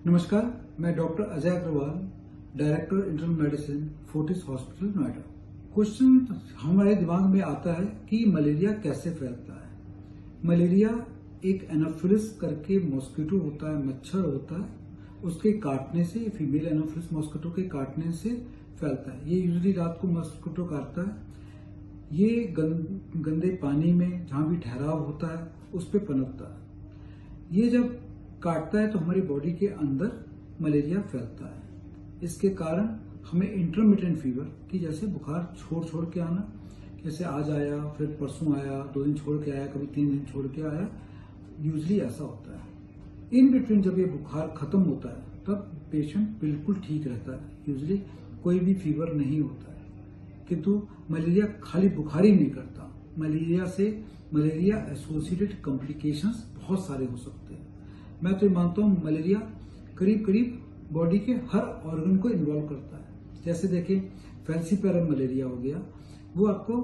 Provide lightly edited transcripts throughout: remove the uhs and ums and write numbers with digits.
नमस्कार, मैं doctor Ajay Agarwal, director internal medicine, Fortis hospital, Noida. Question हमारे दिमाग में आता है कि मलेरिया कैसे फैलता है। मलेरिया एक एनोफिलिस करके मॉस्किटो होता है, मच्छर होता है, उसके काटने से, फीमेल एनोफिलिस मॉस्किटो के काटने से फैलता है। ये यूजुअली रात को मॉस्किटो काटता है। ये गंदे पानी में जहां भी ठहराव होता है उस पर पनपता है। ये जब काटता है तो हमारी बॉडी के अंदर मलेरिया फैलता है। इसके कारण हमें इंटरमिटेंट फीवर की जैसे बुखार छोड़ के आना, जैसे आज आया फिर परसों आया, 2 दिन छोड़ के आया, कभी 3 दिन छोड़ के आया, यूजली ऐसा होता है। इन बिटवीन जब ये बुखार खत्म होता है तब पेशेंट बिल्कुल ठीक रहता है, यूजली कोई भी फीवर नहीं होता है। किंतु मलेरिया खाली बुखार ही नहीं करता, मलेरिया एसोसिएटेड कॉम्प्लिकेशंस बहुत सारे हो सकते हैं। मैं तो मानता हूं मलेरिया करीब बॉडी के हर ऑर्गन को इन्वॉल्व करता है। जैसे देखिए फैल्सीपैरम मलेरिया हो गया, वो आपको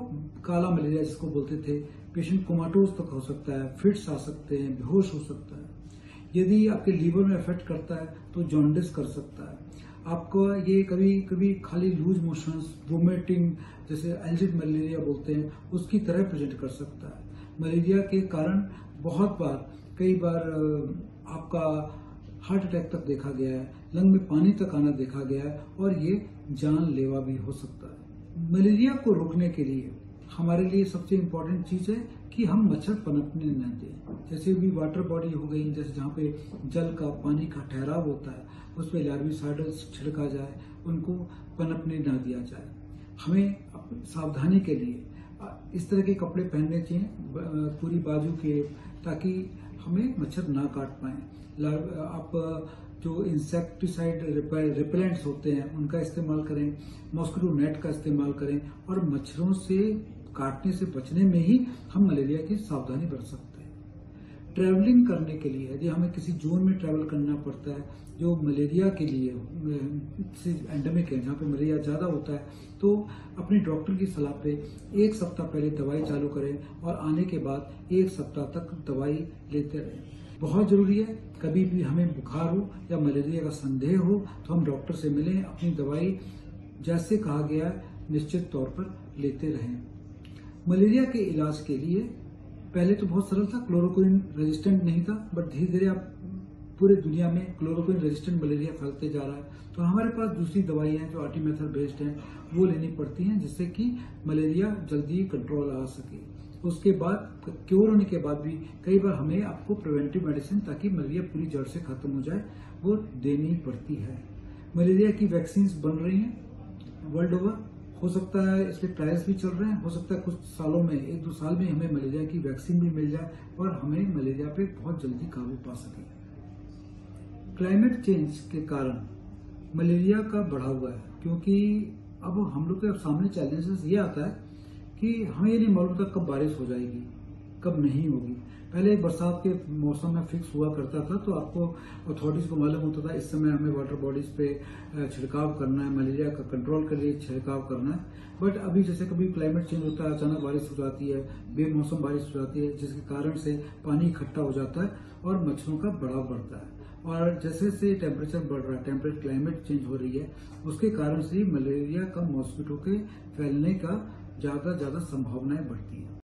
काला मलेरिया जिसको बोलते थे, पेशेंट कोमाटोज तक हो सकता है, फिट्स आ सकते हैं, बेहोश हो सकता है। यदि आपके लीवर में इफेक्ट करता है तो जॉन्डिस कर सकता है आपको। ये कभी खाली लूज मोशंस, वोमिटिंग, जैसे एल्जिड मलेरिया बोलते हैं, उसकी तरह प्रेजेंट कर सकता है। मलेरिया के कारण कई बार आपका हार्ट अटैक तक देखा गया है, लंग में पानी तक आना देखा गया है, और ये जानलेवा भी हो सकता है। मलेरिया को रोकने के लिए हमारे लिए सबसे इम्पोर्टेंट चीज है कि हम मच्छर पनपने न दें। जैसे भी वाटर बॉडी हो गई, जैसे जहाँ पे जल का, पानी का ठहराव होता है, उस पर लार्विसाइडल्स छिड़का जाए, उनको पनपने न दिया जाए। हमें सावधानी के लिए इस तरह के कपड़े पहनने चाहिए पूरी बाजू के, ताकि हमें मच्छर ना काट पाए। आप जो इंसेक्टिसाइड रिपेलेंट्स होते हैं उनका इस्तेमाल करें, मॉस्किटो नेट का इस्तेमाल करें, और मच्छरों से काटने से बचने में ही हम मलेरिया की सावधानी बरत सकते हैं। ट्रैवलिंग करने के लिए यदि हमें किसी जोन में ट्रैवल करना पड़ता है जो मलेरिया के लिए एंडेमिक है, जहाँ पे मलेरिया ज्यादा होता है, तो अपने डॉक्टर की सलाह पे 1 सप्ताह पहले दवाई चालू करें और आने के बाद 1 सप्ताह तक दवाई लेते रहें। बहुत जरूरी है, कभी भी हमें बुखार हो या मलेरिया का संदेह हो तो हम डॉक्टर से मिलें, अपनी दवाई जैसे कहा गया है निश्चित तौर पर लेते रहें। मलेरिया के इलाज के लिए पहले तो बहुत सरल था, क्लोरोक्विन रेजिस्टेंट नहीं था, बट धीरे धीरे आप पूरे दुनिया में क्लोरोक्विन रेजिस्टेंट मलेरिया फैलते जा रहा है। तो हमारे पास दूसरी दवाइयां हैं जो आर्टीमेथर बेस्ड हैं, वो लेनी पड़ती हैं, जिससे कि मलेरिया जल्दी कंट्रोल आ सके। उसके बाद क्योर होने के बाद भी कई बार हमें आपको प्रिवेंटिव मेडिसिन, ताकि मलेरिया पूरी जड़ से खत्म हो जाए, वो देनी पड़ती है। मलेरिया की वैक्सीन बन रही हैं वर्ल्ड ओवर, हो सकता है इसके ट्रायल्स भी चल रहे हैं, हो सकता है कुछ सालों में, 1-2 साल में हमें मलेरिया की वैक्सीन भी मिल जाए और हमें मलेरिया पे बहुत जल्दी काबू पा सके। क्लाइमेट चेंज के कारण मलेरिया का बढ़ा हुआ है, क्योंकि अब हम लोग के सामने चैलेंजेस ये आता है कि हमें ये नहीं मालूम था कब बारिश हो जाएगी, कब नहीं होगी। पहले बरसात के मौसम में फिक्स हुआ करता था, तो आपको अथॉरिटीज को मालूम होता था इस समय हमें वाटर बॉडीज पे छिड़काव करना है, मलेरिया का कंट्रोल के लिए छिड़काव करना है। बट अभी जैसे कभी क्लाइमेट चेंज होता है, अचानक बारिश हो जाती है, बेमौसम बारिश हो जाती है, जिसके कारण से पानी इकट्ठा हो जाता है और मच्छरों का बढ़ाव बढ़ता है। और जैसे जैसे टेम्परेचर बढ़ रहा है, क्लाइमेट चेंज हो रही है, उसके कारण से मलेरिया का, मॉस्किटो के फैलने का ज्यादा संभावनाएं बढ़ती है।